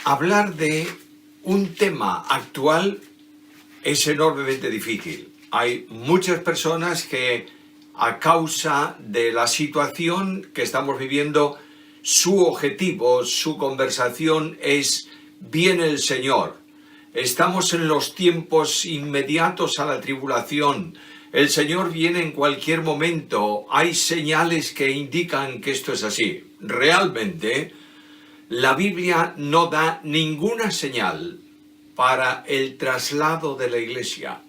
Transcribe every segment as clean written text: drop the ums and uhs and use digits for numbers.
Hablar de un tema actual es enormemente difícil. Hay muchas personas que, a causa de la situación que estamos viviendo, su objetivo, su conversación es «Viene el Señor». Estamos en los tiempos inmediatos a la tribulación. El Señor viene en cualquier momento. Hay señales que indican que esto es así. Realmente, la Biblia no da ninguna señal para el traslado de la Iglesia.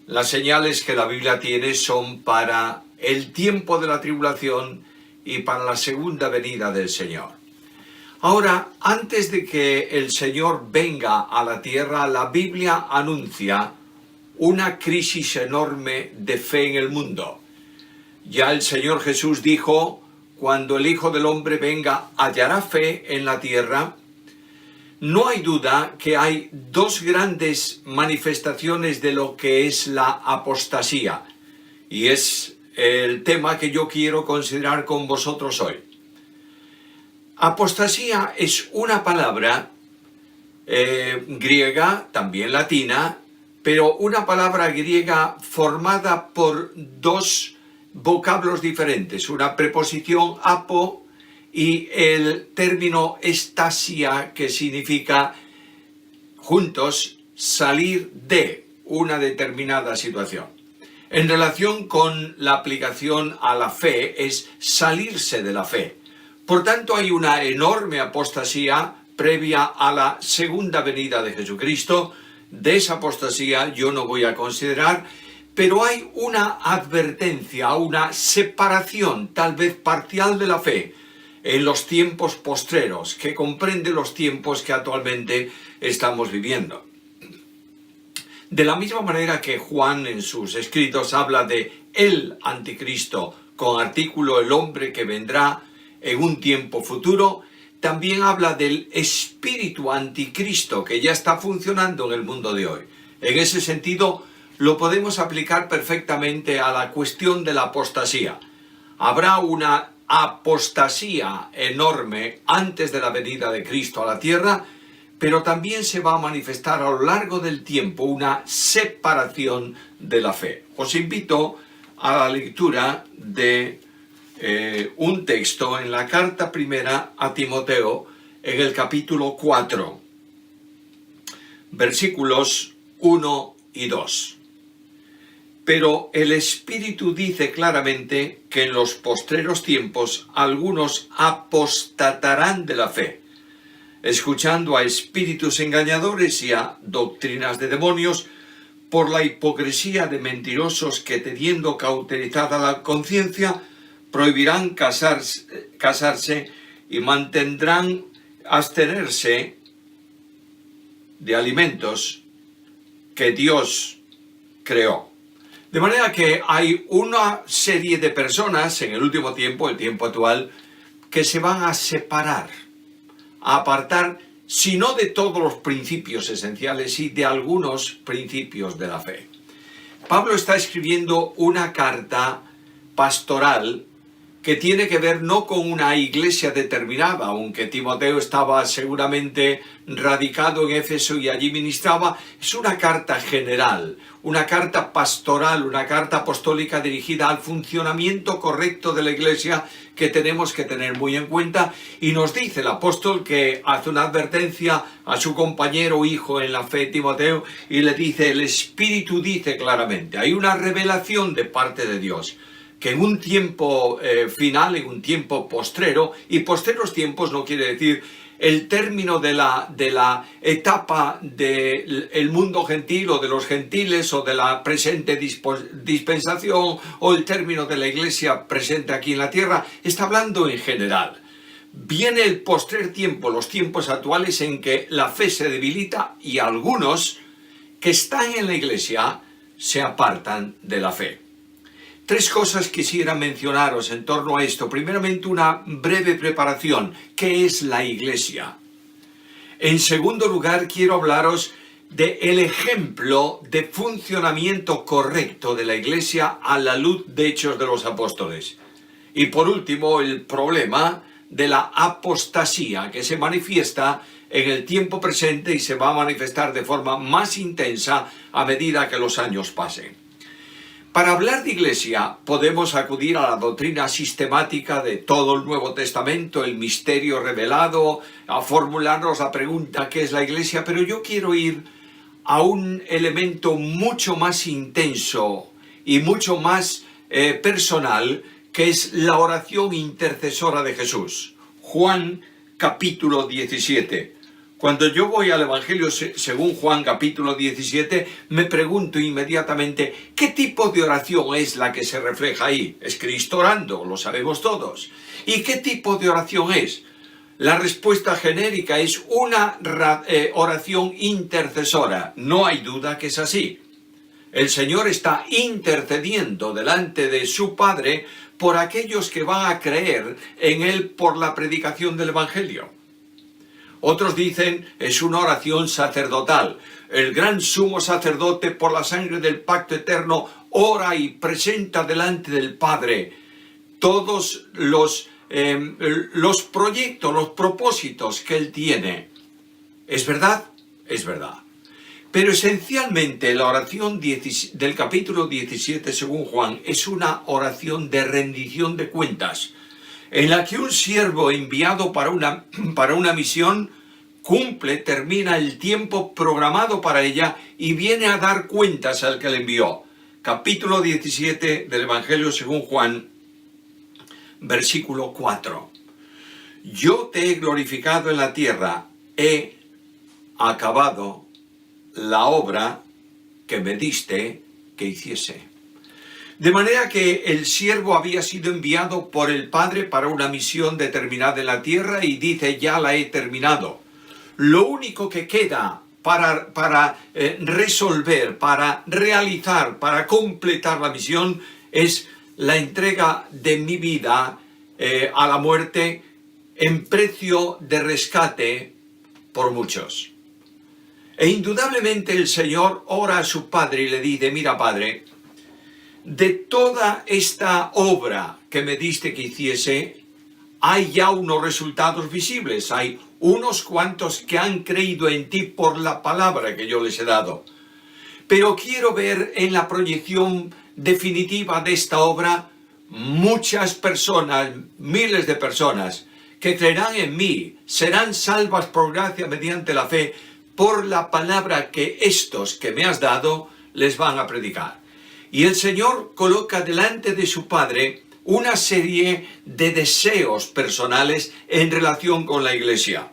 Las señales que la Biblia tiene son para el tiempo de la tribulación y para la segunda venida del Señor. Ahora, antes de que el Señor venga a la tierra, la Biblia anuncia una crisis enorme de fe en el mundo. Ya el Señor Jesús dijo: cuando el Hijo del Hombre venga, ¿hallará fe en la tierra? No hay duda que hay dos grandes manifestaciones de lo que es la apostasía, y es el tema que yo quiero considerar con vosotros hoy. Apostasía es una palabra griega, también latina, pero una palabra griega formada por dos vocablos diferentes, una preposición apo y el término estasia, que significa juntos salir de una determinada situación. En relación con la aplicación a la fe es salirse de la fe. Por tanto, hay una enorme apostasía previa a la segunda venida de Jesucristo. De esa apostasía yo no voy a considerar, pero hay una advertencia, una separación, tal vez parcial, de la fe en los tiempos postreros, que comprende los tiempos que actualmente estamos viviendo. De la misma manera que Juan en sus escritos habla de el anticristo, con artículo el hombre que vendrá en un tiempo futuro, también habla del espíritu anticristo que ya está funcionando en el mundo de hoy. En ese sentido, lo podemos aplicar perfectamente a la cuestión de la apostasía. Habrá una apostasía enorme antes de la venida de Cristo a la tierra, pero también se va a manifestar a lo largo del tiempo una separación de la fe. Os invito a la lectura de un texto en la carta primera a Timoteo, en el capítulo 4, versículos 1 y 2. Pero el Espíritu dice claramente que en los postreros tiempos algunos apostatarán de la fe, escuchando a espíritus engañadores y a doctrinas de demonios, por la hipocresía de mentirosos que, teniendo cauterizada la conciencia, prohibirán casarse y mantendrán abstenerse de alimentos que Dios creó. De manera que hay una serie de personas en el último tiempo, el tiempo actual, que se van a separar, a apartar, si no de todos los principios esenciales, sí de algunos principios de la fe. Pablo está escribiendo una carta pastoral que tiene que ver no con una iglesia determinada, aunque Timoteo estaba seguramente radicado en Éfeso y allí ministraba. Es una carta general, una carta pastoral, una carta apostólica dirigida al funcionamiento correcto de la iglesia, que tenemos que tener muy en cuenta. Y nos dice el apóstol que hace una advertencia a su compañero hijo en la fe, Timoteo, y le dice: el Espíritu dice claramente, hay una revelación de parte de Dios, que en un tiempo final, en un tiempo postrero, y postreros tiempos no quiere decir el término de la etapa del mundo gentil o de los gentiles o de la presente dispensación o el término de la iglesia presente aquí en la tierra, está hablando en general. Viene el postrer tiempo, los tiempos actuales en que la fe se debilita y algunos que están en la iglesia se apartan de la fe. Tres cosas quisiera mencionaros en torno a esto. Primeramente, una breve preparación. ¿Qué es la iglesia? En segundo lugar, quiero hablaros del ejemplo de funcionamiento correcto de la iglesia a la luz de Hechos de los Apóstoles. Y por último, el problema de la apostasía que se manifiesta en el tiempo presente y se va a manifestar de forma más intensa a medida que los años pasen. Para hablar de iglesia podemos acudir a la doctrina sistemática de todo el Nuevo Testamento, el misterio revelado, a formularnos la pregunta ¿qué es la iglesia? Pero yo quiero ir a un elemento mucho más intenso y mucho más personal, que es la oración intercesora de Jesús. Juan capítulo 17. Cuando yo voy al Evangelio según Juan capítulo 17, me pregunto inmediatamente ¿qué tipo de oración es la que se refleja ahí? Es Cristo orando, lo sabemos todos. ¿Y qué tipo de oración es? La respuesta genérica es una oración intercesora. No hay duda que es así. El Señor está intercediendo delante de su Padre por aquellos que van a creer en Él por la predicación del Evangelio. Otros dicen es una oración sacerdotal. El gran sumo sacerdote por la sangre del pacto eterno ora y presenta delante del Padre todos los proyectos, los propósitos que Él tiene. ¿Es verdad? Es verdad. Pero esencialmente la oración del capítulo 17 según Juan es una oración de rendición de cuentas, en la que un siervo enviado para una misión cumple, termina el tiempo programado para ella y viene a dar cuentas al que le envió. Capítulo 17 del Evangelio según Juan, versículo 4. Yo te he glorificado en la tierra, he acabado la obra que me diste que hiciese. De manera que el siervo había sido enviado por el Padre para una misión determinada en la tierra y dice, ya la he terminado. Lo único que queda para resolver, para realizar, para completar la misión es la entrega de mi vida a la muerte en precio de rescate por muchos. E indudablemente el Señor ora a su Padre y le dice, mira Padre, de toda esta obra que me diste que hiciese, hay ya unos resultados visibles, hay unos cuantos que han creído en ti por la palabra que yo les he dado. Pero quiero ver en la proyección definitiva de esta obra muchas personas, miles de personas, que creerán en mí, serán salvas por gracia mediante la fe, por la palabra que estos que me has dado les van a predicar. Y el Señor coloca delante de su Padre una serie de deseos personales en relación con la Iglesia.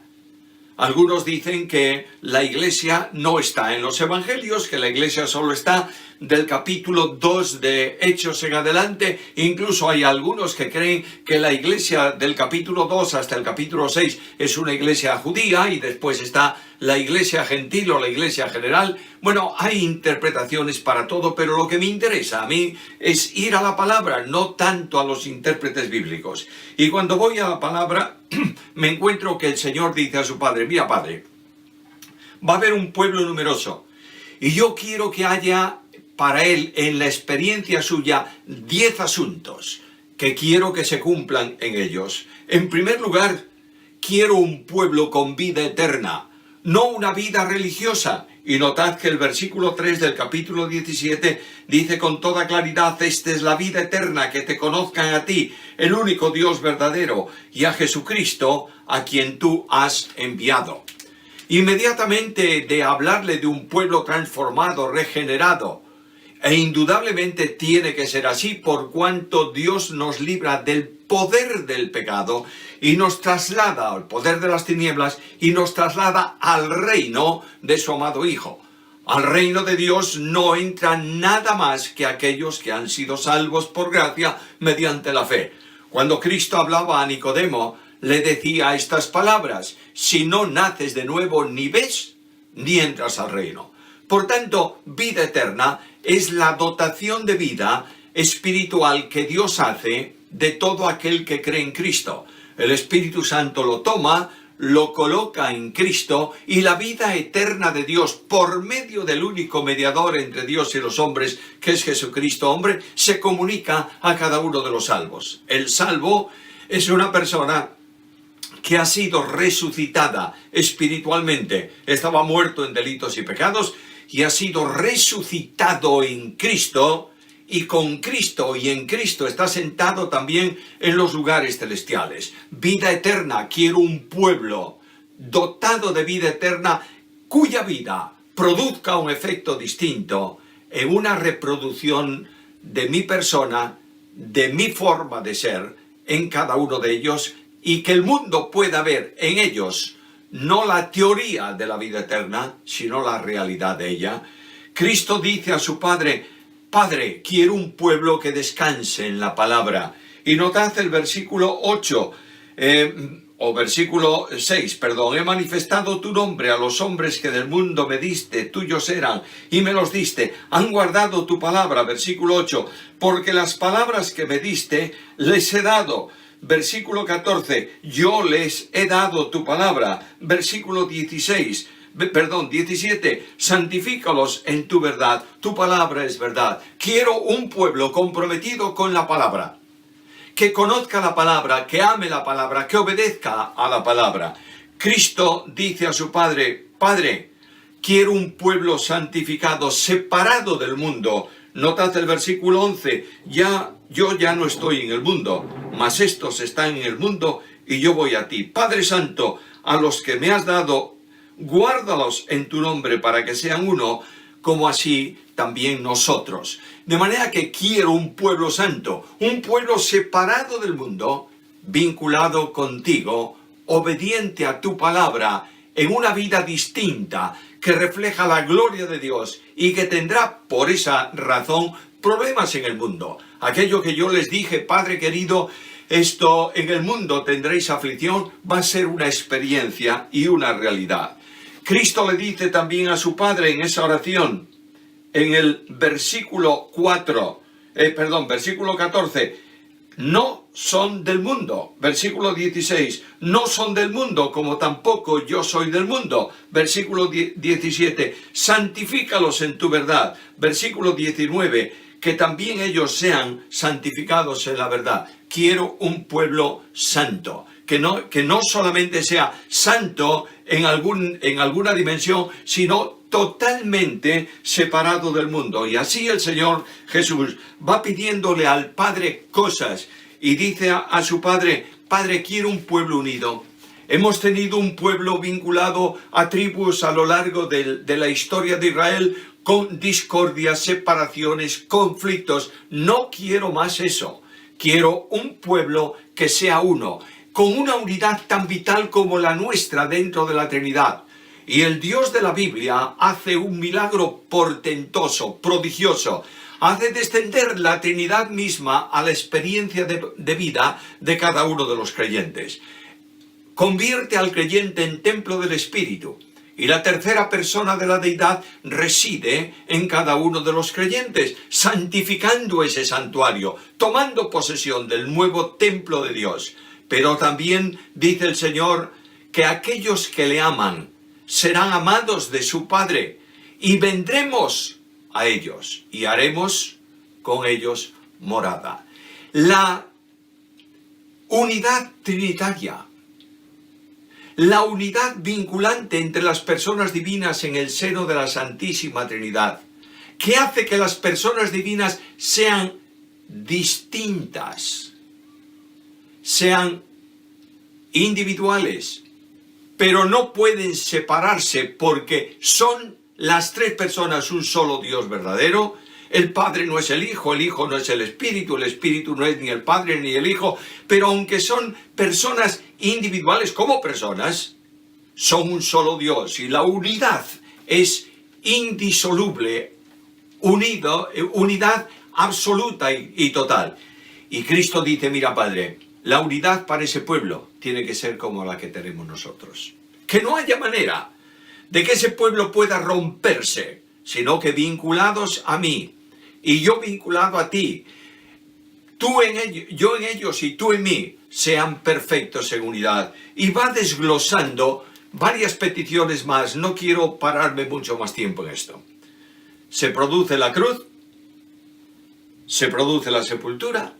Algunos dicen que la Iglesia no está en los Evangelios, que la Iglesia solo está del capítulo 2 de Hechos en adelante. Incluso hay algunos que creen que la Iglesia del capítulo 2 hasta el capítulo 6 es una Iglesia judía y después está la Iglesia gentil o la Iglesia general. Bueno, hay interpretaciones para todo, pero lo que me interesa a mí es ir a la palabra, no tanto a los intérpretes bíblicos. Y cuando voy a la palabra, me encuentro que el Señor dice a su Padre, mira Padre, va a haber un pueblo numeroso y yo quiero que haya para él, en la experiencia suya, 10 asuntos que quiero que se cumplan en ellos. En primer lugar, quiero un pueblo con vida eterna, no una vida religiosa. Y notad que el versículo 3 del capítulo 17 dice con toda claridad, esta es la vida eterna, que te conozcan a ti, el único Dios verdadero, y a Jesucristo, a quien tú has enviado. Inmediatamente de hablarle de un pueblo transformado, regenerado, e indudablemente tiene que ser así por cuanto Dios nos libra del poder del pecado y nos traslada al poder de las tinieblas y nos traslada al reino de su amado Hijo. Al reino de Dios no entra nada más que aquellos que han sido salvos por gracia mediante la fe. Cuando Cristo hablaba a Nicodemo, le decía estas palabras, si no naces de nuevo ni ves, ni entras al reino. Por tanto, vida eterna es la dotación de vida espiritual que Dios hace de todo aquel que cree en Cristo. El Espíritu Santo lo toma, lo coloca en Cristo y la vida eterna de Dios por medio del único mediador entre Dios y los hombres, que es Jesucristo hombre, se comunica a cada uno de los salvos. El salvo es una persona que ha sido resucitada espiritualmente. Estaba muerto en delitos y pecados y ha sido resucitado en Cristo, y con Cristo y en Cristo está sentado también en los lugares celestiales. Vida eterna, quiero un pueblo dotado de vida eterna cuya vida produzca un efecto distinto en una reproducción de mi persona, de mi forma de ser en cada uno de ellos, y que el mundo pueda ver en ellos no la teoría de la vida eterna, sino la realidad de ella. Cristo dice a su Padre: Padre, quiero un pueblo que descanse en la palabra. Y notad el versículo 8, versículo 6, perdón. He manifestado tu nombre a los hombres que del mundo me diste, tuyos eran, y me los diste. Han guardado tu palabra, versículo 8, porque las palabras que me diste les he dado. Versículo 14, yo les he dado tu palabra. Versículo 17, santifícalos en tu verdad, tu palabra es verdad. Quiero un pueblo comprometido con la palabra, que conozca la palabra, que ame la palabra, que obedezca a la palabra. Cristo dice a su Padre: Padre, quiero un pueblo santificado, separado del mundo. Notad el versículo 11, yo ya no estoy en el mundo, mas estos están en el mundo y yo voy a ti. Padre Santo, a los que me has dado, guárdalos en tu nombre para que sean uno, como así también nosotros. De manera que quiero un pueblo santo, un pueblo separado del mundo, vinculado contigo, obediente a tu palabra, en una vida distinta, que refleja la gloria de Dios y que tendrá por esa razón problemas en el mundo. Aquello que yo les dije: Padre querido, esto en el mundo tendréis aflicción, va a ser una experiencia y una realidad. Cristo le dice también a su Padre en esa oración, en el versículo 14, no son del mundo. Versículo 16, no son del mundo, como tampoco yo soy del mundo. Versículo 17, santifícalos en tu verdad. Versículo 19, que también ellos sean santificados en la verdad. Quiero un pueblo santo, que no solamente sea santo en alguna dimensión, sino totalmente separado del mundo. Y así el Señor Jesús va pidiéndole al Padre cosas y dice a su Padre: Padre, quiero un pueblo unido. Hemos tenido un pueblo vinculado a tribus a lo largo de la historia de Israel, con discordias, separaciones, conflictos. No quiero más eso. Quiero un pueblo que sea uno, con una unidad tan vital como la nuestra dentro de la Trinidad. Y el Dios de la Biblia hace un milagro portentoso, prodigioso. Hace descender la Trinidad misma a la experiencia de vida de cada uno de los creyentes. Convierte al creyente en templo del Espíritu. Y la tercera persona de la deidad reside en cada uno de los creyentes, santificando ese santuario, tomando posesión del nuevo templo de Dios. Pero también dice el Señor que aquellos que le aman serán amados de su Padre, y vendremos a ellos y haremos con ellos morada. La unidad trinitaria, la unidad vinculante entre las personas divinas en el seno de la Santísima Trinidad, que hace que las personas divinas sean distintas, sean individuales, pero no pueden separarse porque son las tres personas un solo Dios verdadero. El Padre no es el Hijo no es el Espíritu no es ni el Padre ni el Hijo, pero aunque son personas individuales como personas, son un solo Dios, y la unidad es indisoluble, unidad absoluta y total. Y Cristo dice: mira, Padre, la unidad para ese pueblo tiene que ser como la que tenemos nosotros. Que no haya manera de que ese pueblo pueda romperse, sino que vinculados a mí y yo vinculado a ti, tú en ellos, yo en ellos y tú en mí, sean perfectos en unidad. Y va desglosando varias peticiones más. No quiero pararme mucho más tiempo en esto. Se produce la cruz, se produce la sepultura,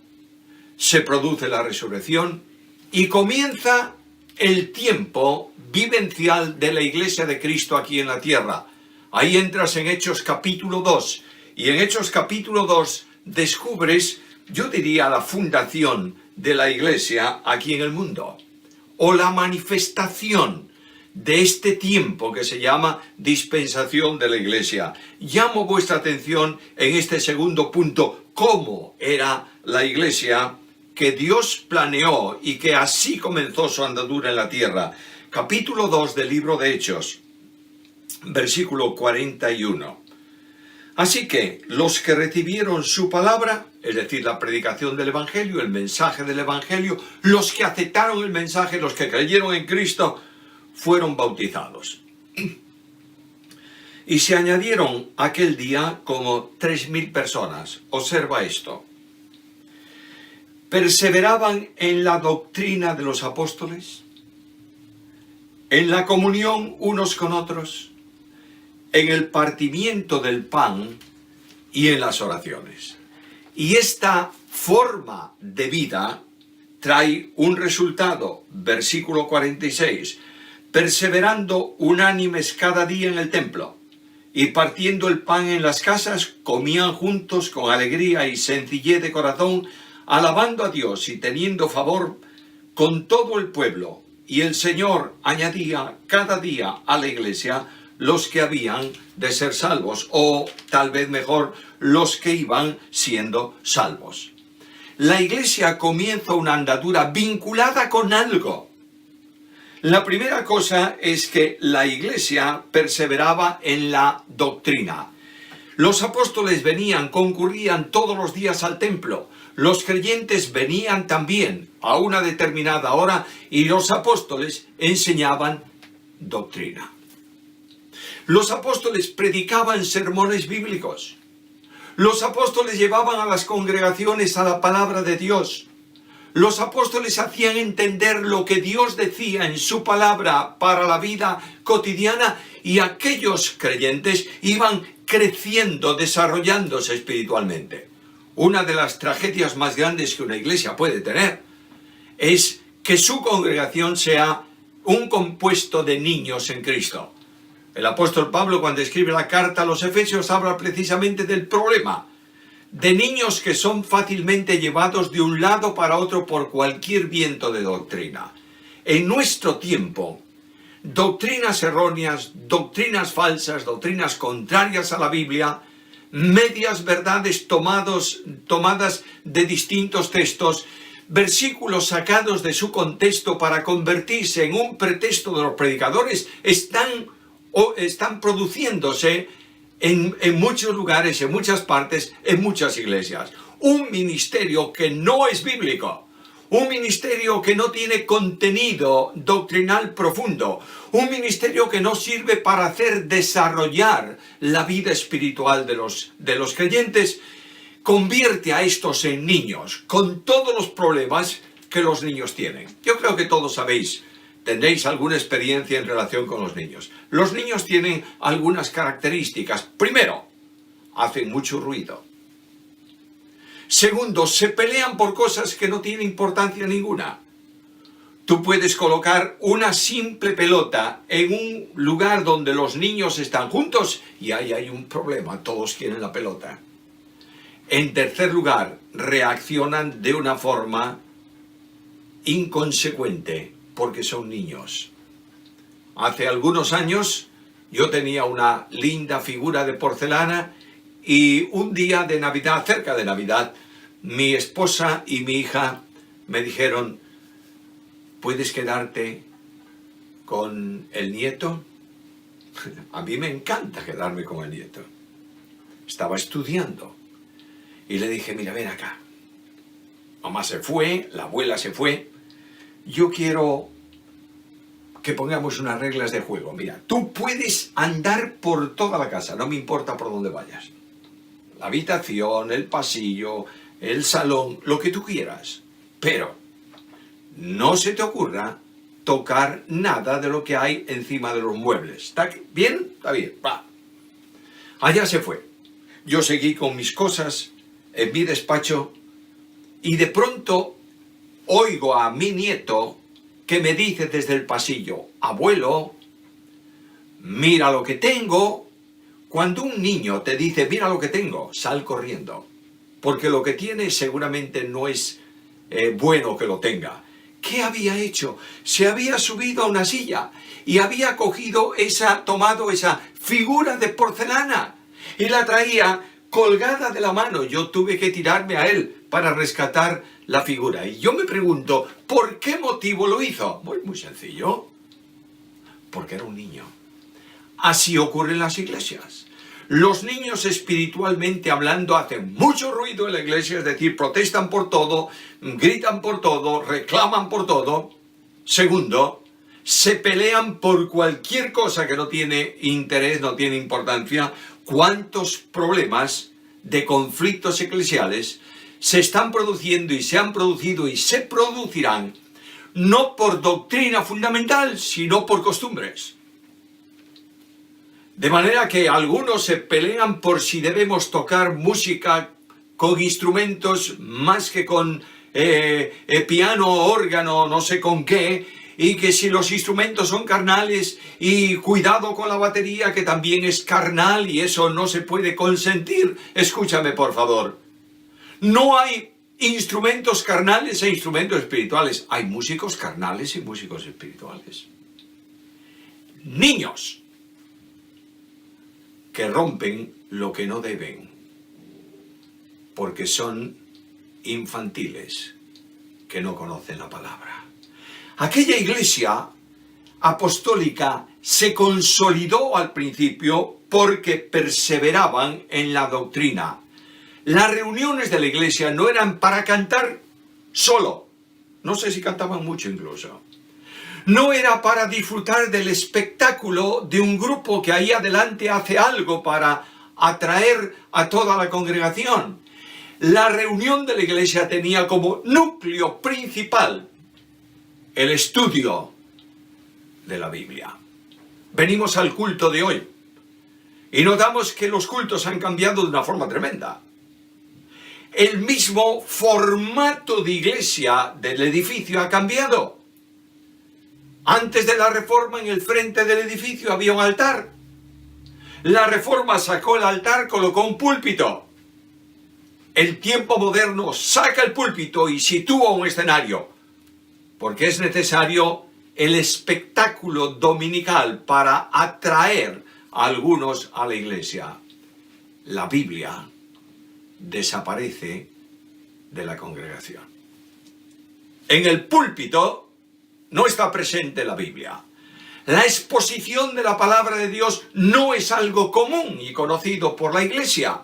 se produce la resurrección y comienza el tiempo vivencial de la Iglesia de Cristo aquí en la tierra. Ahí entras en Hechos capítulo 2, y en Hechos capítulo 2 descubres, yo diría, la fundación de la Iglesia aquí en el mundo, o la manifestación de este tiempo que se llama dispensación de la Iglesia. Llamo vuestra atención en este segundo punto, cómo era la Iglesia que Dios planeó y que así comenzó su andadura en la tierra. Capítulo 2 del libro de Hechos, versículo 41. Así que los que recibieron su palabra, es decir, la predicación del Evangelio, el mensaje del Evangelio, los que aceptaron el mensaje, los que creyeron en Cristo, fueron bautizados. Y se añadieron aquel día como 3.000 personas. Observa esto. Perseveraban en la doctrina de los apóstoles, en la comunión unos con otros, en el partimiento del pan y en las oraciones. Y esta forma de vida trae un resultado, versículo 46, perseverando unánimes cada día en el templo, y partiendo el pan en las casas, comían juntos con alegría y sencillez de corazón, alabando a Dios y teniendo favor con todo el pueblo. Y el Señor añadía cada día a la iglesia los que habían de ser salvos, o tal vez mejor, los que iban siendo salvos. La iglesia comienza una andadura vinculada con algo. La primera cosa es que la iglesia perseveraba en la doctrina. Los apóstoles venían, concurrían todos los días al templo. Los creyentes venían también a una determinada hora y los apóstoles enseñaban doctrina. Los apóstoles predicaban sermones bíblicos. Los apóstoles llevaban a las congregaciones a la palabra de Dios. Los apóstoles hacían entender lo que Dios decía en su palabra para la vida cotidiana, y aquellos creyentes iban creciendo, desarrollándose espiritualmente. Una de las tragedias más grandes que una iglesia puede tener es que su congregación sea un compuesto de niños en Cristo. El apóstol Pablo, cuando escribe la carta a los Efesios, habla precisamente del problema de niños que son fácilmente llevados de un lado para otro por cualquier viento de doctrina. En nuestro tiempo, doctrinas erróneas, doctrinas falsas, doctrinas contrarias a la Biblia, medias verdades tomadas de distintos textos, versículos sacados de su contexto para convertirse en un pretexto de los predicadores, están produciéndose en muchos lugares, en muchas partes, en muchas iglesias. Un ministerio que no es bíblico, un ministerio que no tiene contenido doctrinal profundo, un ministerio que no sirve para hacer desarrollar la vida espiritual de los creyentes, convierte a estos en niños, con todos los problemas que los niños tienen. Yo creo que todos sabéis, tendréis alguna experiencia en relación con los niños. Los niños tienen algunas características. Primero, hacen mucho ruido. Segundo, se pelean por cosas que no tienen importancia ninguna. Tú puedes colocar una simple pelota en un lugar donde los niños están juntos y ahí hay un problema, todos quieren la pelota. En tercer lugar, reaccionan de una forma inconsecuente porque son niños. Hace algunos años yo tenía una linda figura de porcelana y un día de Navidad, cerca de Navidad, mi esposa y mi hija me dijeron: ¿puedes quedarte con el nieto? A mí me encanta quedarme con el nieto. Estaba estudiando y le dije: mira, ven acá. Mamá se fue, la abuela se fue. Yo quiero que pongamos unas reglas de juego. Mira, tú puedes andar por toda la casa, no me importa por dónde vayas. La habitación, el pasillo, el salón, lo que tú quieras. Pero no se te ocurra tocar nada de lo que hay encima de los muebles. ¿Está bien? Está bien. Va. Allá se fue. Yo seguí con mis cosas en mi despacho y de pronto oigo a mi nieto que me dice desde el pasillo: abuelo, mira lo que tengo. Cuando un niño te dice mira lo que tengo, sal corriendo, porque lo que tiene seguramente no es bueno que lo tenga. ¿Qué había hecho? Se había subido a una silla y había tomado esa figura de porcelana y la traía colgada de la mano. Yo tuve que tirarme a él para rescatar la figura. Y yo me pregunto, ¿por qué motivo lo hizo? Muy sencillo. Porque era un niño. Así ocurre en las iglesias. Los niños, espiritualmente hablando, hacen mucho ruido en la iglesia, es decir, protestan por todo, gritan por todo, reclaman por todo. Segundo, se pelean por cualquier cosa que no tiene interés, no tiene importancia. ¿Cuántos problemas de conflictos eclesiales se están produciendo y se han producido y se producirán no por doctrina fundamental, sino por costumbres? De manera que algunos se pelean por si debemos tocar música con instrumentos más que con piano, órgano, no sé con qué, y que si los instrumentos son carnales, y cuidado con la batería que también es carnal y eso no se puede consentir. Escúchame por favor, no hay instrumentos carnales e instrumentos espirituales, hay músicos carnales y músicos espirituales. Niños que rompen lo que no deben, porque son infantiles, que no conocen la palabra. Aquella iglesia apostólica se consolidó al principio porque perseveraban en la doctrina. Las reuniones de la iglesia no eran para cantar solo, no sé si cantaban mucho incluso. No era para disfrutar del espectáculo de un grupo que ahí adelante hace algo para atraer a toda la congregación. La reunión de la iglesia tenía como núcleo principal el estudio de la Biblia. Venimos al culto de hoy y notamos que los cultos han cambiado de una forma tremenda. El mismo formato de iglesia del edificio ha cambiado. Antes de la Reforma, en el frente del edificio había un altar. La Reforma sacó el altar, colocó un púlpito. El tiempo moderno saca el púlpito y sitúa un escenario, porque es necesario el espectáculo dominical para atraer a algunos a la iglesia. La Biblia desaparece de la congregación. En el púlpito no está presente la Biblia. La exposición de la palabra de Dios no es algo común y conocido por la iglesia.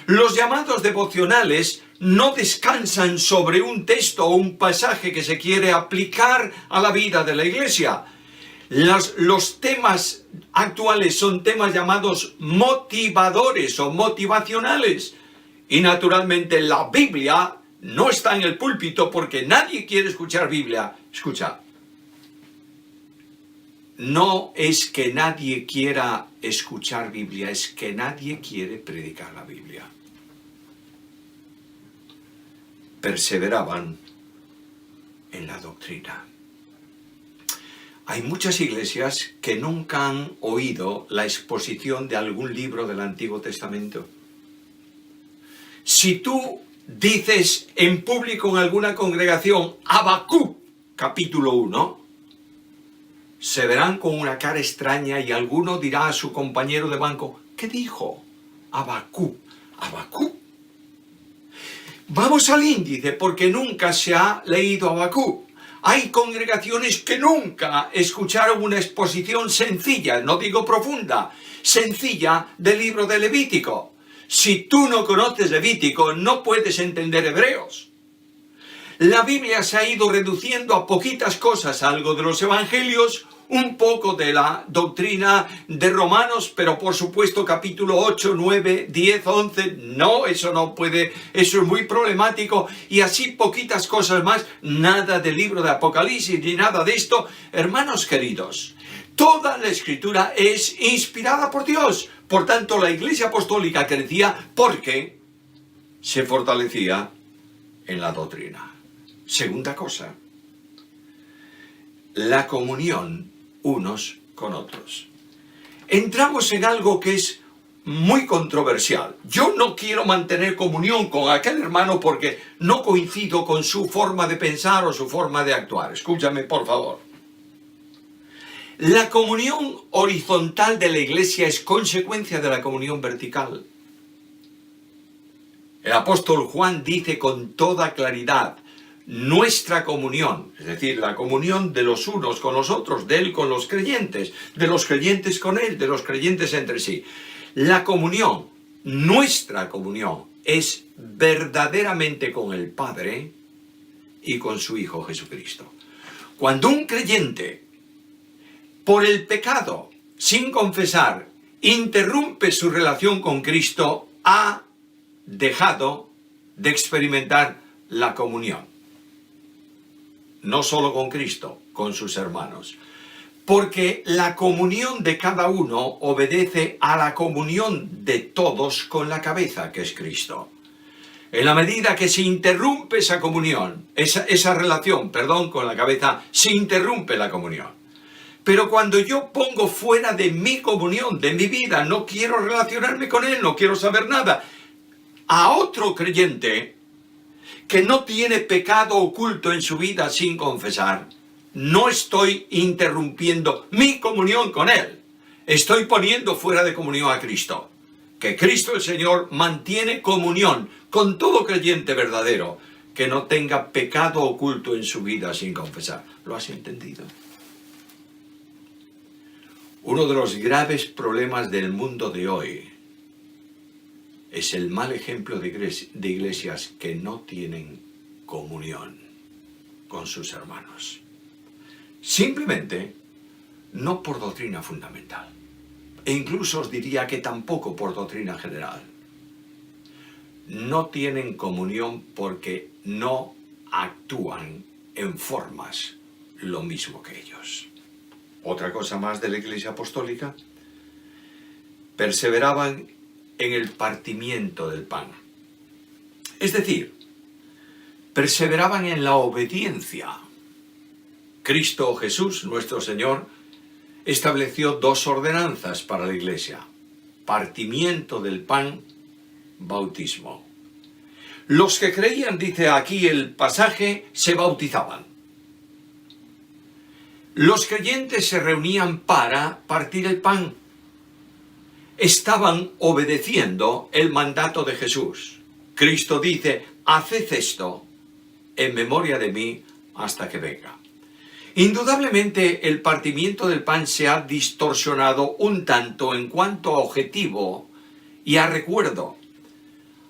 Los llamados devocionales no descansan sobre un texto o un pasaje que se quiere aplicar a la vida de la iglesia. Los temas actuales son temas llamados motivadores o motivacionales. Y naturalmente la Biblia no está en el púlpito porque nadie quiere escuchar Biblia. Escucha. No es que nadie quiera escuchar Biblia, es que nadie quiere predicar la Biblia. Perseveraban en la doctrina. Hay muchas iglesias que nunca han oído la exposición de algún libro del Antiguo Testamento. Si tú dices en público en alguna congregación Habacuc, capítulo 1, se verán con una cara extraña y alguno dirá a su compañero de banco: ¿qué dijo Habacuc? ¿Habacuc? Vamos al índice porque nunca se ha leído Habacuc. Hay congregaciones que nunca escucharon una exposición sencilla, no digo profunda, sencilla del libro de Levítico. Si tú no conoces Levítico, no puedes entender Hebreos. La Biblia se ha ido reduciendo a poquitas cosas, algo de los evangelios, un poco de la doctrina de Romanos, pero por supuesto capítulo 8, 9, 10, 11, no, eso no puede, eso es muy problemático, y así poquitas cosas más, nada del libro de Apocalipsis ni nada de esto. Hermanos queridos, toda la escritura es inspirada por Dios, por tanto la iglesia apostólica crecía porque se fortalecía en la doctrina. Segunda cosa, la comunión unos con otros. Entramos en algo que es muy controversial. Yo no quiero mantener comunión con aquel hermano porque no coincido con su forma de pensar o su forma de actuar. Escúchame, por favor. La comunión horizontal de la Iglesia es consecuencia de la comunión vertical. El apóstol Juan dice con toda claridad, nuestra comunión, es decir, la comunión de los unos con los otros, de él con los creyentes, de los creyentes con él, de los creyentes entre sí. La comunión, nuestra comunión, es verdaderamente con el Padre y con su Hijo Jesucristo. Cuando un creyente, por el pecado, sin confesar, interrumpe su relación con Cristo, ha dejado de experimentar la comunión. No solo con Cristo, con sus hermanos. Porque la comunión de cada uno obedece a la comunión de todos con la cabeza, que es Cristo. En la medida que se interrumpe esa comunión, esa relación con la cabeza, se interrumpe la comunión. Pero cuando yo pongo fuera de mi comunión, de mi vida, no quiero relacionarme con él, no quiero saber nada, a otro creyente que no tiene pecado oculto en su vida sin confesar, no estoy interrumpiendo mi comunión con él. Estoy poniendo fuera de comunión a Cristo. Que Cristo el Señor mantiene comunión con todo creyente verdadero que no tenga pecado oculto en su vida sin confesar. ¿Lo has entendido? Uno de los graves problemas del mundo de hoy es el mal ejemplo de iglesias que no tienen comunión con sus hermanos. Simplemente no por doctrina fundamental. E incluso os diría que tampoco por doctrina general. No tienen comunión porque no actúan en formas lo mismo que ellos. Otra cosa más de la Iglesia Apostólica. Perseveraban en el partimiento del pan. Es decir, perseveraban en la obediencia. Cristo Jesús, nuestro Señor, estableció dos ordenanzas para la Iglesia: partimiento del pan, bautismo. Los que creían, dice aquí el pasaje, se bautizaban. Los creyentes se reunían para partir el pan. Estaban obedeciendo el mandato de Jesús. Cristo dice, haced esto en memoria de mí hasta que venga. Indudablemente el partimiento del pan se ha distorsionado un tanto en cuanto a objetivo y a recuerdo.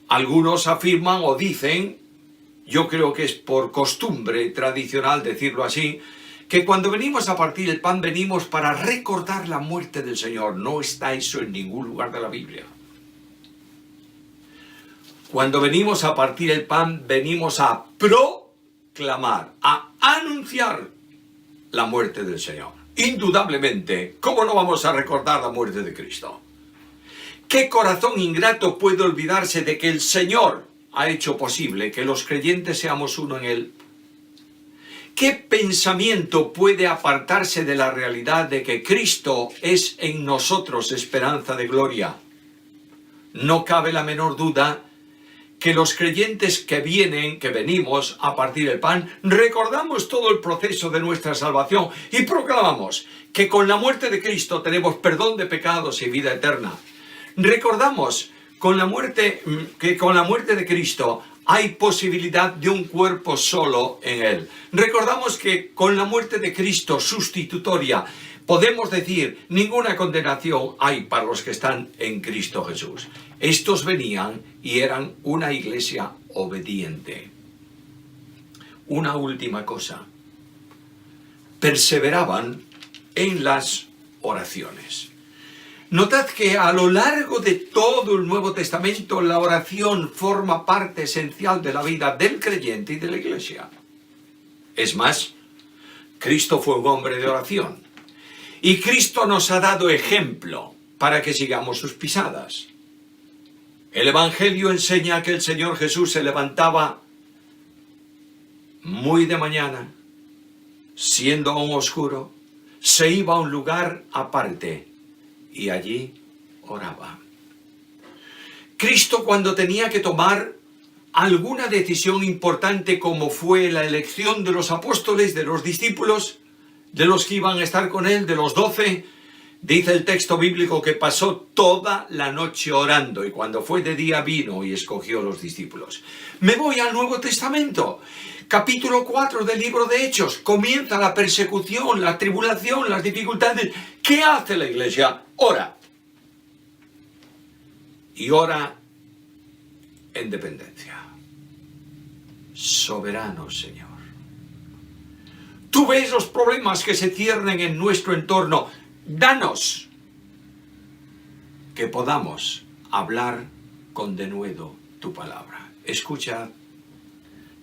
Algunos afirman o dicen, yo creo que es por costumbre tradicional decirlo así, que cuando venimos a partir el pan venimos para recordar la muerte del Señor. No está eso en ningún lugar de la Biblia. Cuando venimos a partir el pan venimos a proclamar, a anunciar la muerte del Señor. Indudablemente, ¿cómo no vamos a recordar la muerte de Cristo? ¿Qué corazón ingrato puede olvidarse de que el Señor ha hecho posible que los creyentes seamos uno en Él? ¿Qué pensamiento puede apartarse de la realidad de que Cristo es en nosotros esperanza de gloria? No cabe la menor duda que los creyentes que venimos a partir el pan, recordamos todo el proceso de nuestra salvación y proclamamos que con la muerte de Cristo tenemos perdón de pecados y vida eterna. Recordamos que con la muerte de Cristo hay posibilidad de un cuerpo solo en Él. Recordamos que con la muerte de Cristo sustitutoria podemos decir, ninguna condenación hay para los que están en Cristo Jesús. Estos venían y eran una iglesia obediente. Una última cosa. Perseveraban en las oraciones. Notad que a lo largo de todo el Nuevo Testamento la oración forma parte esencial de la vida del creyente y de la iglesia. Es más, Cristo fue un hombre de oración. Y Cristo nos ha dado ejemplo para que sigamos sus pisadas. El Evangelio enseña que el Señor Jesús se levantaba muy de mañana, siendo aún oscuro, se iba a un lugar aparte y allí oraba. Cristo, cuando tenía que tomar alguna decisión importante, como fue la elección de los apóstoles, de los discípulos, de los que iban a estar con él, de los 12, dice el texto bíblico que pasó toda la noche orando, y cuando fue de día vino y escogió los discípulos. Me voy al Nuevo Testamento, capítulo 4 del libro de Hechos. Comienza la persecución, la tribulación, las dificultades. ¿Qué hace la iglesia? Ora. Y ora en dependencia. Soberano Señor. Tú ves los problemas que se ciernen en nuestro entorno. Danos que podamos hablar con denuedo tu palabra. Escucha,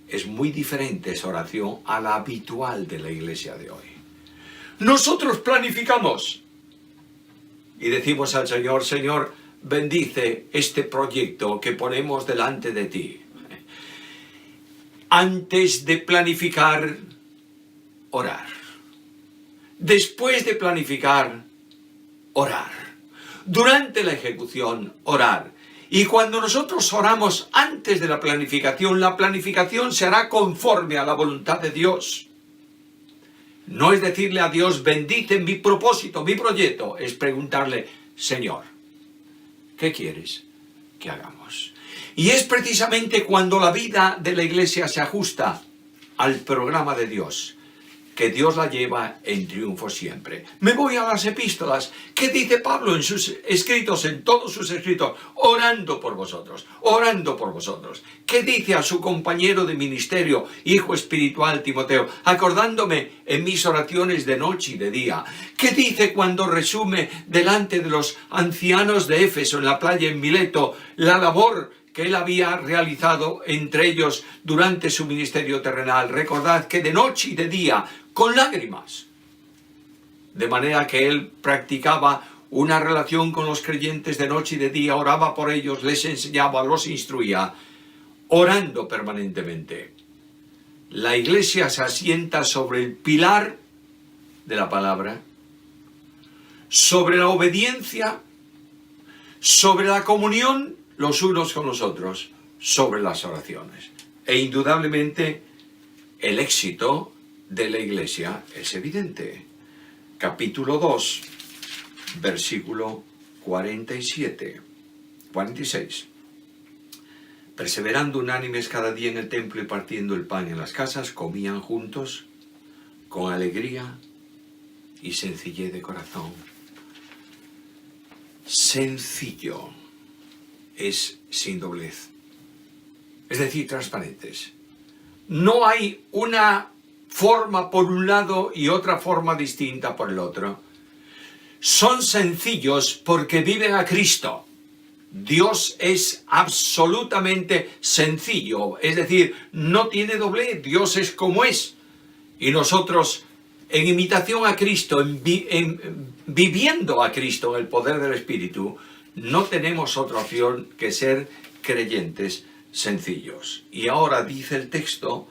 es muy diferente esa oración a la habitual de la iglesia de hoy. Nosotros planificamos y decimos al Señor: Señor, bendice este proyecto que ponemos delante de ti. Antes de planificar, orar. Después de planificar, orar. Durante la ejecución, orar. Y cuando nosotros oramos antes de la planificación se hará conforme a la voluntad de Dios. No es decirle a Dios: bendice mi propósito, mi proyecto. Es preguntarle: Señor, ¿qué quieres que hagamos? Y es precisamente cuando la vida de la iglesia se ajusta al programa de Dios, que Dios la lleva en triunfo siempre. Me voy a las epístolas. ¿Qué dice Pablo en sus escritos, en todos sus escritos? Orando por vosotros, orando por vosotros. ¿Qué dice a su compañero de ministerio, hijo espiritual Timoteo? Acordándome en mis oraciones de noche y de día. ¿Qué dice cuando resume delante de los ancianos de Éfeso, en la playa en Mileto, la labor que él había realizado entre ellos durante su ministerio terrenal? Recordad que de noche y de día, con lágrimas, de manera que él practicaba una relación con los creyentes de noche y de día, oraba por ellos, les enseñaba, los instruía, orando permanentemente. La iglesia se asienta sobre el pilar de la palabra, sobre la obediencia, sobre la comunión los unos con los otros, sobre las oraciones. E indudablemente el éxito de la iglesia es evidente. Capítulo 2, versículo 46. Perseverando unánimes cada día en el templo y partiendo el pan en las casas, comían juntos con alegría y sencillez de corazón. Sencillo es sin doblez, es decir, transparentes. No hay una forma por un lado y otra forma distinta por el otro. Son sencillos porque viven a Cristo. Dios es absolutamente sencillo, es decir, no tiene doblez. Dios es como es. Y nosotros, en imitación a Cristo, viviendo a Cristo en el poder del Espíritu, no tenemos otra opción que ser creyentes sencillos. Y ahora dice el texto: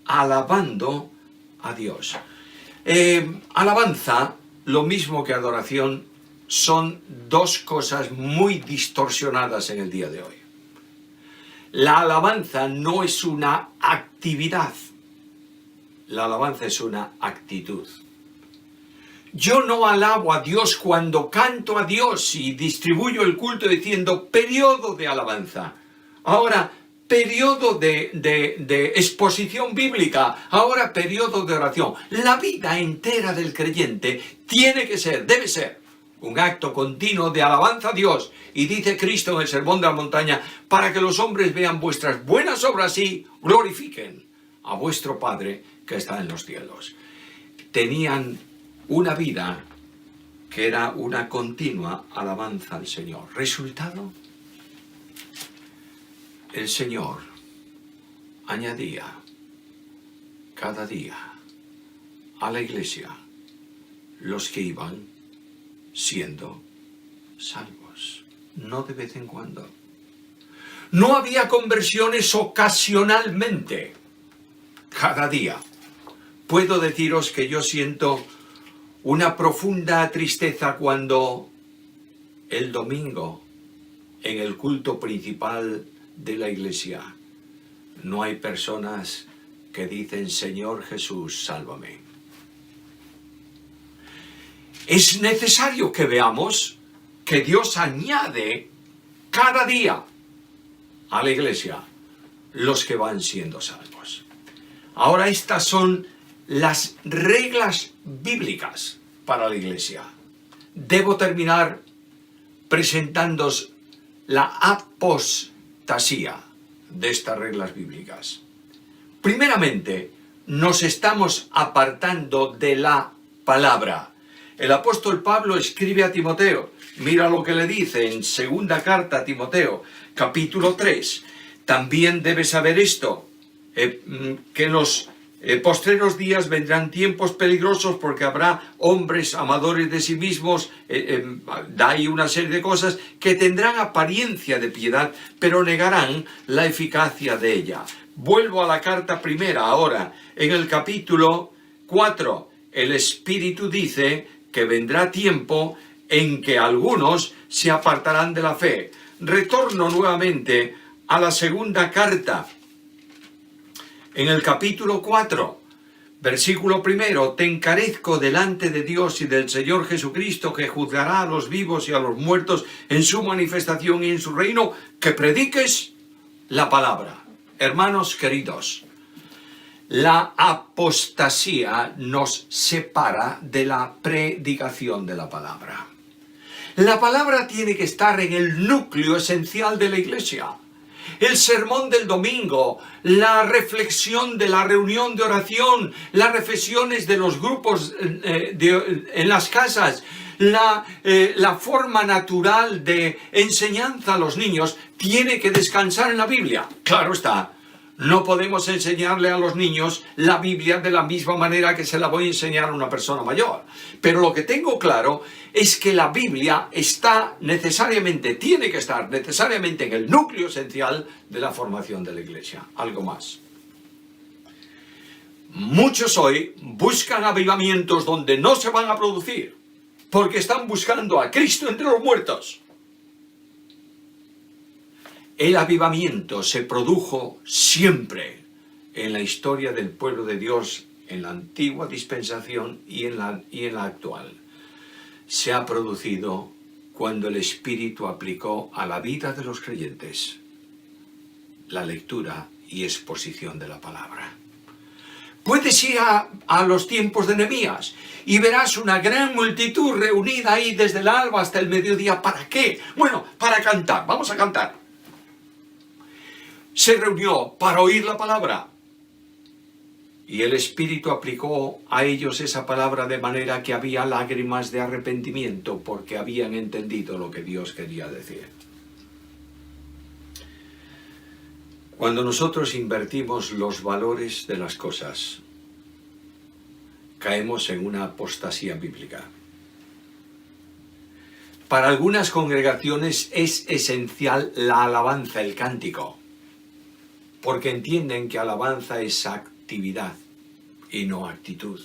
alabando a Dios. Alabanza, lo mismo que adoración, son dos cosas muy distorsionadas en el día de hoy. La alabanza no es una actividad, la alabanza es una actitud. Yo no alabo a Dios cuando canto a Dios y distribuyo el culto diciendo periodo de alabanza. Ahora, periodo de exposición bíblica. Ahora, periodo de oración. La vida entera del creyente tiene que ser, debe ser, un acto continuo de alabanza a Dios. Y dice Cristo en el Sermón de la Montaña: para que los hombres vean vuestras buenas obras y glorifiquen a vuestro Padre que está en los cielos. Tenían una vida que era una continua alabanza al Señor. ¿Resultado? El Señor añadía cada día a la iglesia los que iban siendo salvos. No de vez en cuando. No había conversiones ocasionalmente. Cada día. puedo deciros que yo siento una profunda tristeza cuando el domingo, en el culto principal de la iglesia, no hay personas que dicen: Señor Jesús, sálvame. Es necesario que veamos que Dios añade cada día a la iglesia los que van siendo salvos. Ahora, estas son las reglas bíblicas para la iglesia. Debo terminar presentándoos la apostasía de estas reglas bíblicas. Primeramente, nos estamos apartando de la palabra. El apóstol Pablo escribe a Timoteo, mira lo que le dice en segunda carta a Timoteo, capítulo 3. También debes saber esto, que en los postreros días vendrán tiempos peligrosos porque habrá hombres amadores de sí mismos, da ahí una serie de cosas que tendrán apariencia de piedad, pero negarán la eficacia de ella. Vuelvo a la carta primera ahora, en el capítulo 4, el Espíritu dice que vendrá tiempo en que algunos se apartarán de la fe. Retorno nuevamente a la segunda carta, en el capítulo 4, versículo 1, te encarezco delante de Dios y del Señor Jesucristo, que juzgará a los vivos y a los muertos en su manifestación y en su reino, que prediques la palabra. Hermanos queridos, la apostasía nos separa de la predicación de la palabra. La palabra tiene que estar en el núcleo esencial de la iglesia. El sermón del domingo, la reflexión de la reunión de oración, las reflexiones de los grupos en las casas, la forma natural de enseñanza a los niños tiene que descansar en la Biblia. Claro está, no podemos enseñarle a los niños la Biblia de la misma manera que se la voy a enseñar a una persona mayor. Pero lo que tengo claro es que la Biblia tiene que estar necesariamente en el núcleo esencial de la formación de la iglesia. Algo más. Muchos hoy buscan avivamientos donde no se van a producir, porque están buscando a Cristo entre los muertos. El avivamiento se produjo siempre en la historia del pueblo de Dios, en la antigua dispensación y en la actual. Se ha producido cuando el Espíritu aplicó a la vida de los creyentes la lectura y exposición de la palabra. Puedes ir a los tiempos de Nehemías y verás una gran multitud reunida ahí desde el alba hasta el mediodía. ¿Para qué? Bueno, para cantar. Vamos a cantar. Se reunió para oír la palabra. Y el Espíritu aplicó a ellos esa palabra de manera que había lágrimas de arrepentimiento porque habían entendido lo que Dios quería decir. Cuando nosotros invertimos los valores de las cosas, caemos en una apostasía bíblica. Para algunas congregaciones es esencial la alabanza, el cántico, porque entienden que alabanza es actividad y no actitud.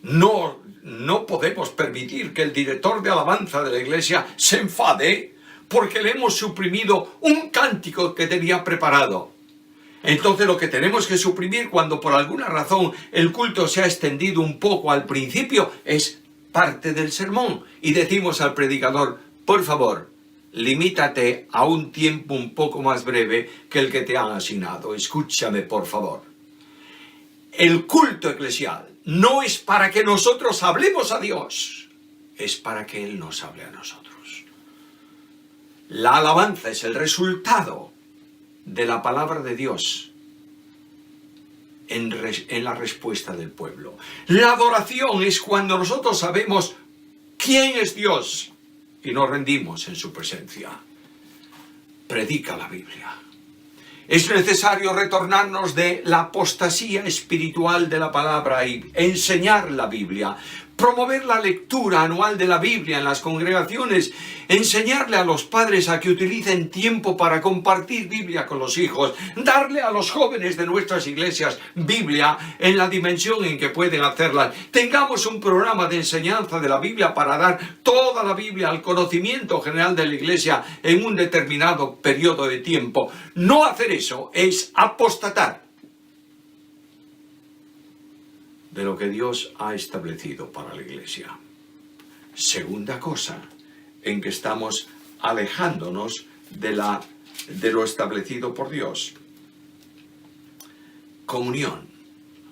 No podemos permitir que el director de alabanza de la iglesia se enfade porque le hemos suprimido un cántico que tenía preparado. Entonces lo que tenemos que suprimir cuando por alguna razón el culto se ha extendido un poco al principio es parte del sermón y decimos al predicador: por favor, limítate a un tiempo un poco más breve que el que te han asignado. Escúchame, por favor. El culto eclesial no es para que nosotros hablemos a Dios, es para que Él nos hable a nosotros. La alabanza es el resultado de la palabra de Dios en la respuesta del pueblo. La adoración es cuando nosotros sabemos quién es Dios y nos rendimos en su presencia. Predica la Biblia. Es necesario retornarnos de la apostasía espiritual de la palabra y enseñar la Biblia, promover la lectura anual de la Biblia en las congregaciones, enseñarle a los padres a que utilicen tiempo para compartir Biblia con los hijos, darle a los jóvenes de nuestras iglesias Biblia en la dimensión en que pueden hacerla. Tengamos un programa de enseñanza de la Biblia para dar toda la Biblia al conocimiento general de la iglesia en un determinado periodo de tiempo. No hacer eso es apostatar de lo que Dios ha establecido para la iglesia. Segunda cosa en que estamos alejándonos de lo establecido por Dios. Comunión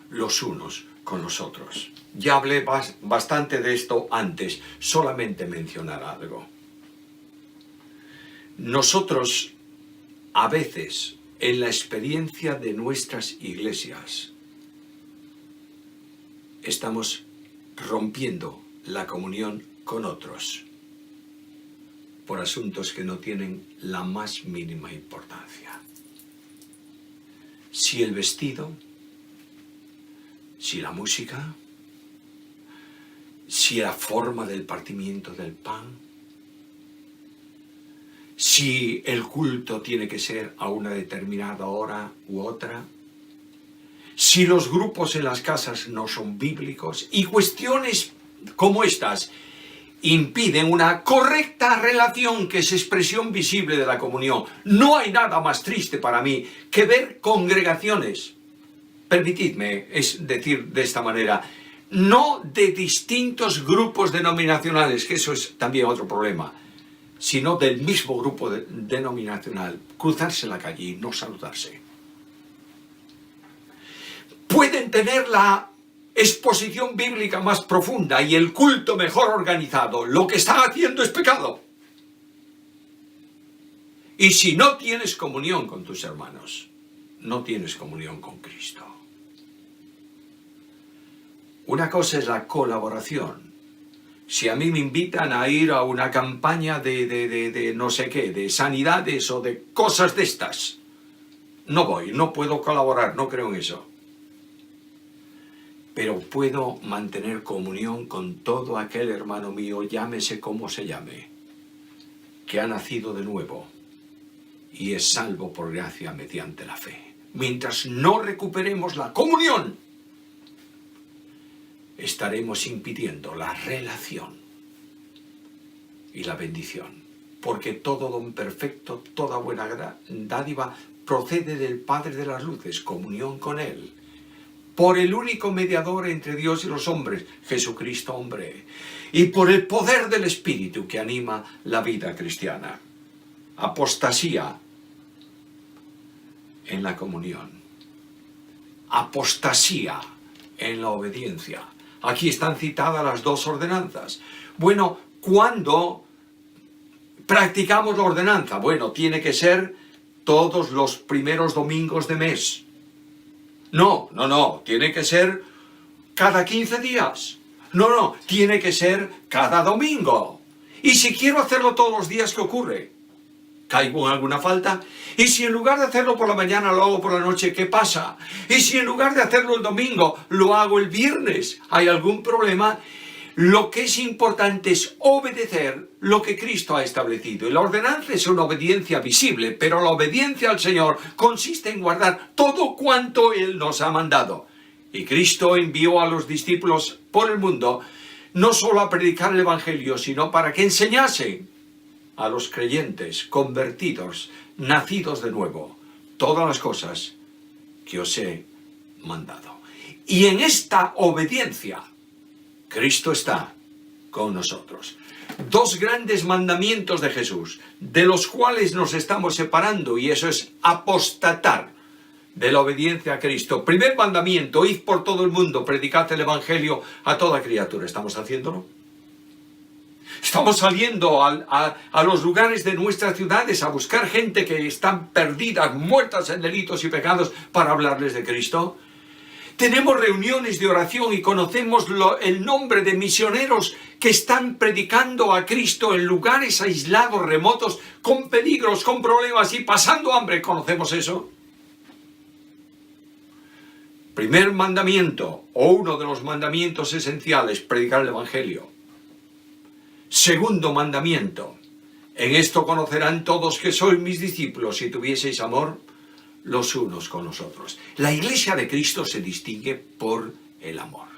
los unos con los otros. Ya hablé bastante de esto antes, solamente mencionar algo. Nosotros, a veces, en la experiencia de nuestras iglesias, estamos rompiendo la comunión con otros por asuntos que no tienen la más mínima importancia. Si el vestido, si la música, si la forma del partimiento del pan, si el culto tiene que ser a una determinada hora u otra, si los grupos en las casas no son bíblicos, y cuestiones como estas impiden una correcta relación que es expresión visible de la comunión. No hay nada más triste para mí que ver congregaciones, permitidme es decir de esta manera, no de distintos grupos denominacionales, que eso es también otro problema, sino del mismo grupo denominacional, cruzarse la calle y no saludarse. Pueden tener la exposición bíblica más profunda y el culto mejor organizado. Lo que están haciendo es pecado. Y si no tienes comunión con tus hermanos, no tienes comunión con Cristo. Una cosa es la colaboración. Si a mí me invitan a ir a una campaña de no sé qué, de sanidades o de cosas de estas, no voy, no puedo colaborar, no creo en eso. Pero puedo mantener comunión con todo aquel hermano mío, llámese como se llame, que ha nacido de nuevo y es salvo por gracia mediante la fe. Mientras no recuperemos la comunión, estaremos impidiendo la relación y la bendición. Porque todo don perfecto, toda buena dádiva procede del Padre de las luces, comunión con Él. Por el único mediador entre Dios y los hombres, Jesucristo hombre, y por el poder del Espíritu que anima la vida cristiana. Apostasía en la comunión. Apostasía en la obediencia. Aquí están citadas las dos ordenanzas. Bueno, ¿cuándo practicamos la ordenanza? Bueno, tiene que ser todos los primeros domingos de mes. No, tiene que ser cada 15 días. No, tiene que ser cada domingo. Y si quiero hacerlo todos los días, ¿qué ocurre? ¿Caigo en alguna falta? Y si en lugar de hacerlo por la mañana lo hago por la noche, ¿qué pasa? Y si en lugar de hacerlo el domingo lo hago el viernes, ¿hay algún problema? Lo que es importante es obedecer lo que Cristo ha establecido. Y la ordenanza es una obediencia visible, pero la obediencia al Señor consiste en guardar todo cuanto Él nos ha mandado. Y Cristo envió a los discípulos por el mundo, no solo a predicar el Evangelio, sino para que enseñasen a los creyentes, convertidos, nacidos de nuevo, todas las cosas que os he mandado. Y en esta obediencia, Cristo está con nosotros. Dos grandes mandamientos de Jesús, de los cuales nos estamos separando, y eso es apostatar de la obediencia a Cristo. Primer mandamiento, id por todo el mundo, predicad el Evangelio a toda criatura. ¿Estamos haciéndolo? Estamos saliendo a los lugares de nuestras ciudades a buscar gente que están perdidas, muertas en delitos y pecados, para hablarles de Cristo. Tenemos reuniones de oración y conocemos el nombre de misioneros que están predicando a Cristo en lugares aislados, remotos, con peligros, con problemas y pasando hambre. ¿Conocemos eso? Primer mandamiento, o uno de los mandamientos esenciales, predicar el Evangelio. Segundo mandamiento, en esto conocerán todos que sois mis discípulos si tuvieseis amor los unos con los otros. La Iglesia de Cristo se distingue por el amor.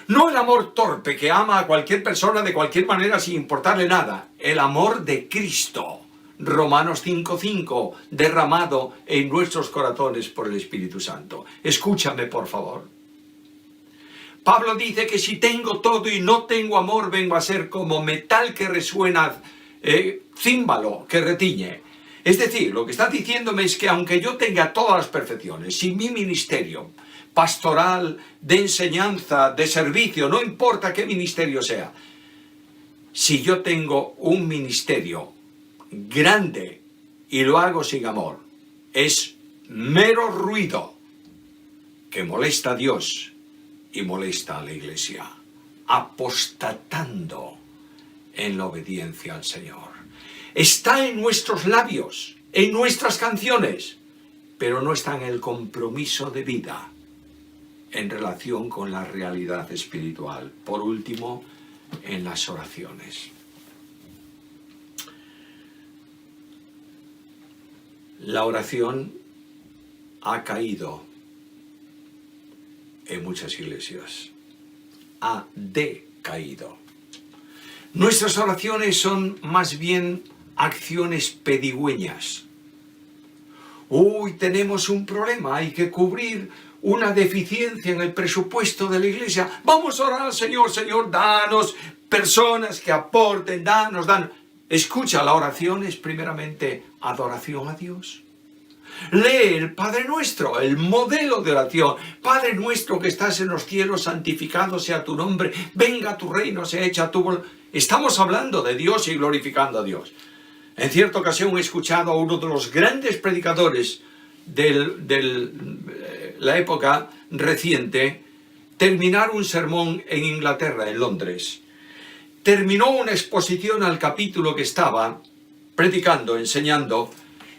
No el amor torpe que ama a cualquier persona de cualquier manera sin importarle nada. El amor de Cristo. Romanos 5:5, derramado en nuestros corazones por el Espíritu Santo. Escúchame, por favor. Pablo dice que si tengo todo y no tengo amor, vengo a ser como metal que resuena, címbalo que retiñe. Es decir, lo que está diciéndome es que aunque yo tenga todas las perfecciones, si mi ministerio pastoral, de enseñanza, de servicio, no importa qué ministerio sea, si yo tengo un ministerio grande y lo hago sin amor, es mero ruido que molesta a Dios y molesta a la Iglesia, apostatando en la obediencia al Señor. Está en nuestros labios, en nuestras canciones, pero no está en el compromiso de vida en relación con la realidad espiritual. Por último, en las oraciones. La oración ha caído en muchas iglesias. Ha decaído. Nuestras oraciones son más bien acciones pedigüeñas. Uy, tenemos un problema, hay que cubrir una deficiencia en el presupuesto de la iglesia. Vamos a orar al Señor, Señor, danos personas que aporten, danos. Escucha, la oración es primeramente adoración a Dios. Lee el Padre Nuestro, el modelo de oración. Padre nuestro que estás en los cielos, santificado sea tu nombre, venga tu reino, sea hecha tu voluntad. Estamos hablando de Dios y glorificando a Dios. En cierta ocasión he escuchado a uno de los grandes predicadores de la época reciente terminar un sermón en Inglaterra, en Londres. Terminó una exposición al capítulo que estaba predicando, enseñando,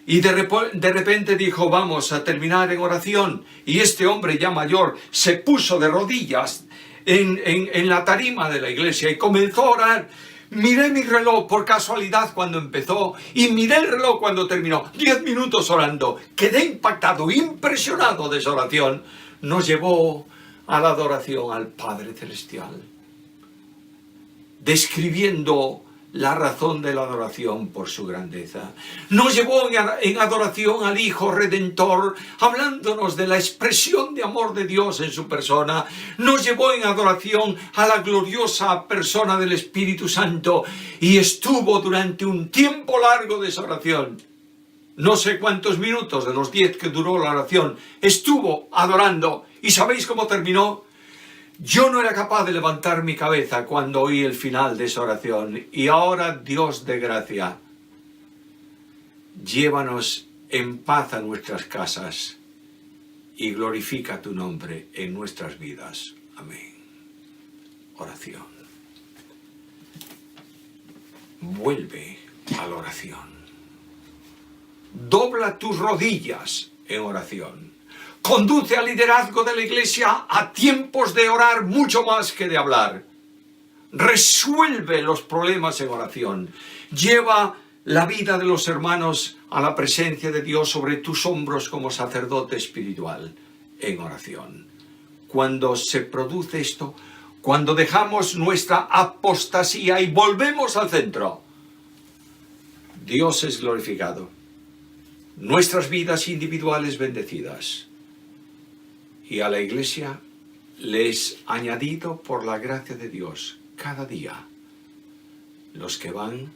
y de repente dijo, vamos a terminar en oración. Y este hombre ya mayor se puso de rodillas en la tarima de la iglesia y comenzó a orar. Miré mi reloj por casualidad cuando empezó y miré el reloj cuando terminó. 10 minutos orando. Quedé impactado, impresionado de esa oración. Nos llevó a la adoración al Padre Celestial, describiendo la razón de la adoración por su grandeza. Nos llevó en adoración al Hijo Redentor, hablándonos de la expresión de amor de Dios en su persona. Nos llevó en adoración a la gloriosa persona del Espíritu Santo y estuvo durante un tiempo largo de esa oración. No sé cuántos minutos de los 10 que duró la oración estuvo adorando. ¿Y sabéis cómo terminó? Yo no era capaz de levantar mi cabeza cuando oí el final de esa oración. Y ahora, Dios de gracia, llévanos en paz a nuestras casas y glorifica tu nombre en nuestras vidas. Amén. Oración. Vuelve a la oración. Dobla tus rodillas en oración. Conduce al liderazgo de la iglesia a tiempos de orar mucho más que de hablar. Resuelve los problemas en oración. Lleva la vida de los hermanos a la presencia de Dios sobre tus hombros como sacerdote espiritual en oración. Cuando se produce esto, cuando dejamos nuestra apostasía y volvemos al centro, Dios es glorificado. Nuestras vidas individuales bendecidas. Y a la iglesia le es añadido por la gracia de Dios cada día los que van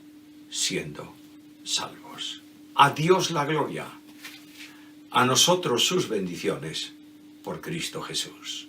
siendo salvos. A Dios la gloria, a nosotros sus bendiciones por Cristo Jesús.